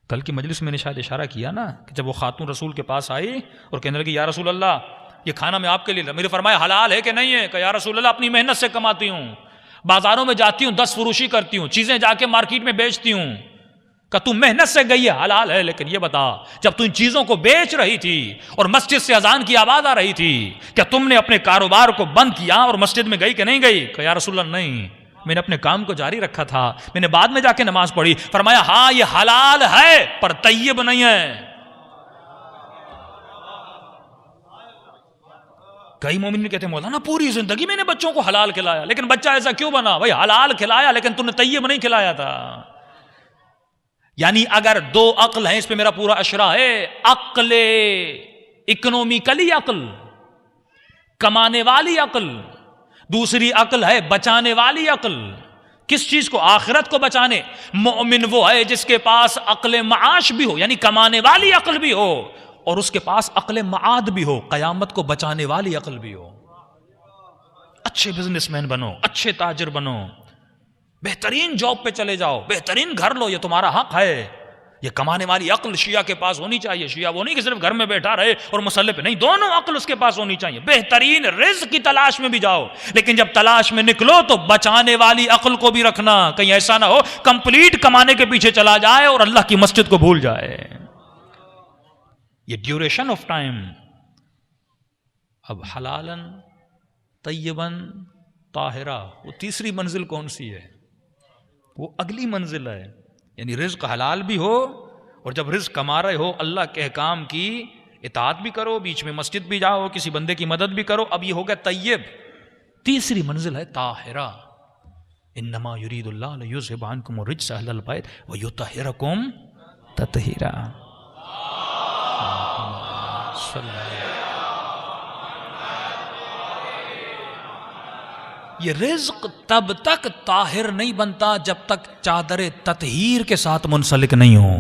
کل کی مجلس میں نے شاید اشارہ کیا نا کہ جب وہ خاتون رسول کے پاس آئی اور کہنے لگی یا رسول اللہ یہ کھانا میں آپ کے لیے میرے فرمایا حلال ہے کہ نہیں ہے؟ کہ یا رسول اللہ اپنی محنت سے کماتی ہوں، بازاروں میں جاتی ہوں، 10 فروشی کرتی ہوں، چیزیں جا کے مارکیٹ میں بیچتی ہوں۔ کہ تم محنت سے گئی ہے حلال ہے، لیکن یہ بتا جب تم ان چیزوں کو بیچ رہی تھی اور مسجد سے اذان کی آواز آ رہی تھی کیا تم نے اپنے کاروبار کو بند کیا اور مسجد میں گئی کہ نہیں گئی؟ کہ یا رسول اللہ نہیں، میں نے اپنے کام کو جاری رکھا تھا، میں نے بعد میں جا کے نماز پڑھی۔ فرمایا ہاں یہ حلال ہے پر طیب نہیں ہے۔ کئی مومن کہتے ہیں مولانا پوری زندگی میں نے بچوں کو حلال کھلایا، لیکن بچہ ایسا کیوں بنا؟ بھائی حلال کھلایا لیکن تم نے طیب نہیں کھلایا تھا۔ یعنی اگر 2 عقل ہیں، اس پہ میرا پورا اشرا ہے، عقل اکنومیکلی عقل، کمانے والی عقل، دوسری عقل ہے بچانے والی عقل۔ کس چیز کو؟ آخرت کو بچانے۔ مومن وہ ہے جس کے پاس عقل معاش بھی ہو، یعنی کمانے والی عقل بھی ہو، اور اس کے پاس عقل معاد بھی ہو، قیامت کو بچانے والی عقل بھی ہو۔ اچھے بزنس مین بنو، اچھے تاجر بنو، بہترین جاب پہ چلے جاؤ، بہترین گھر لو، یہ تمہارا حق ہے۔ یہ کمانے والی عقل شیعہ کے پاس ہونی چاہیے۔ شیعہ وہ نہیں کہ صرف گھر میں بیٹھا رہے اور مسلح پہ، نہیں، دونوں عقل اس کے پاس ہونی چاہیے۔ بہترین رزق کی تلاش میں بھی جاؤ، لیکن جب تلاش میں نکلو تو بچانے والی عقل کو بھی رکھنا، کہیں ایسا نہ ہو کمپلیٹ کمانے کے پیچھے چلا جائے اور اللہ کی مسجد کو بھول جائے۔ یہ ڈیوریشن آف ٹائم۔ اب حلالن طیبن طاہرہ، وہ تیسری منزل کون سی ہے؟ وہ اگلی منزل ہے، یعنی رزق حلال بھی ہو، اور جب رزق کما رہے ہو اللہ کے احکام کی اطاعت بھی کرو، بیچ میں مسجد بھی جاؤ، کسی بندے کی مدد بھی کرو۔ اب یہ ہو گیا طیب۔ تیسری منزل ہے طاہرہ۔ انما یرید اللہ لیذھب عنکم الرجس اہل البیت ویطہرکم تطہیرا۔ یہ رزق تب تک طاہر نہیں بنتا جب تک چادر تطہیر کے ساتھ منسلک نہیں ہو۔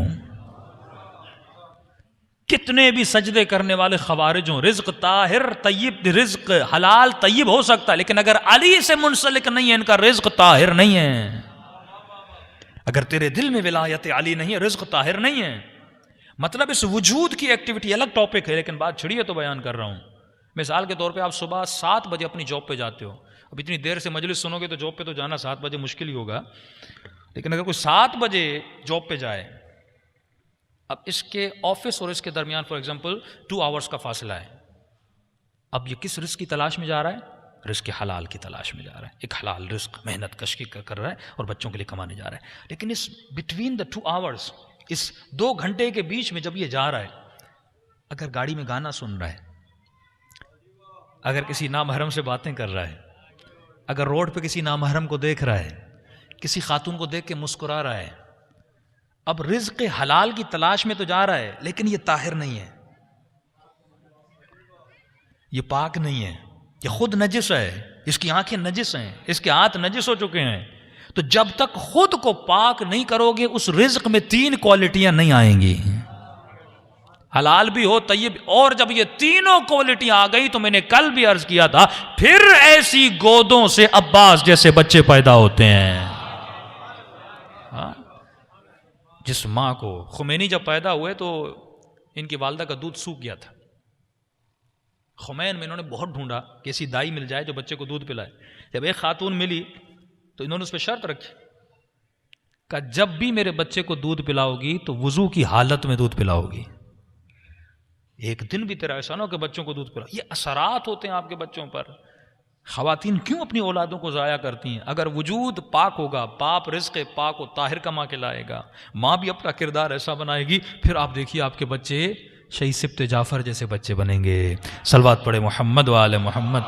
کتنے بھی سجدے کرنے والے خوارج ہوں، رزق طاہر طیب، رزق حلال طیب ہو سکتا ہے، لیکن اگر علی سے منسلک نہیں ہے ان کا رزق طاہر نہیں ہے۔ اگر تیرے دل میں ولایت علی نہیں ہے، رزق طاہر نہیں ہے۔ مطلب اس وجود کی ایکٹیویٹی الگ ٹاپک ہے، لیکن بات چھڑی ہے تو بیان کر رہا ہوں۔ مثال کے طور پہ آپ صبح 7 بجے اپنی جاب پہ جاتے ہو، اب اتنی دیر سے مجلس سنو گے تو جاب پہ تو جانا 7 بجے مشکل ہی ہوگا، لیکن اگر کوئی 7 بجے جاب پہ جائے، اب اس کے آفس اور اس کے درمیان فار ایگزامپل 2 آورز کا فاصلہ ہے، اب یہ کس رزق کی تلاش میں جا رہا ہے؟ رزق حلال کی تلاش میں جا رہا ہے، ایک حلال رزق محنت کش کی کر رہا ہے اور بچوں کے لیے کمانے جا رہا ہے۔ لیکن اس بٹوین دا 2 آورز، اس 2 گھنٹے کے بیچ میں جب یہ جا رہا ہے، اگر گاڑی میں گانا سن رہا ہے، اگر کسی نامحرم سے باتیں کر رہا ہے، اگر روڈ پہ کسی نامحرم کو دیکھ رہا ہے، کسی خاتون کو دیکھ کے مسکرا رہا ہے، اب رزق حلال کی تلاش میں تو جا رہا ہے، لیکن یہ طاہر نہیں ہے، یہ پاک نہیں ہے، یہ خود نجس ہے، اس کی آنکھیں نجس ہیں، اس کے ہاتھ نجس ہو چکے ہیں۔ تو جب تک خود کو پاک نہیں کرو گے اس رزق میں 3 کوالٹیاں نہیں آئیں گی، حلال بھی ہو، طیب، اور جب یہ تینوں کوالٹیاں آ گئی تو میں نے کل بھی عرض کیا تھا پھر ایسی گودوں سے عباس جیسے بچے پیدا ہوتے ہیں۔ جس ماں کو خمینی جب پیدا ہوئے تو ان کی والدہ کا دودھ سوکھ گیا تھا، خمین میں انہوں نے بہت ڈھونڈا کہ ایسی دائی مل جائے جو بچے کو دودھ پلائے۔ جب ایک خاتون ملی تو انہوں نے اس پہ شرط رکھی کہ جب بھی میرے بچے کو دودھ پلاؤ گی تو وضو کی حالت میں دودھ پلاؤ گی، ایک دن بھی تیرا ایسا نہ ہو کہ بچوں کو دودھ پلاؤ۔ یہ اثرات ہوتے ہیں آپ کے بچوں پر۔ خواتین کیوں اپنی اولادوں کو ضائع کرتی ہیں؟ اگر وجود پاک ہوگا، باپ رزق پاک و طاہر کما کے لائے گا، ماں بھی اپنا کردار ایسا بنائے گی، پھر آپ دیکھیے آپ کے بچے شہید سبط جعفر جیسے بچے بنیں گے۔ صلوات پڑھے محمد و آل محمد۔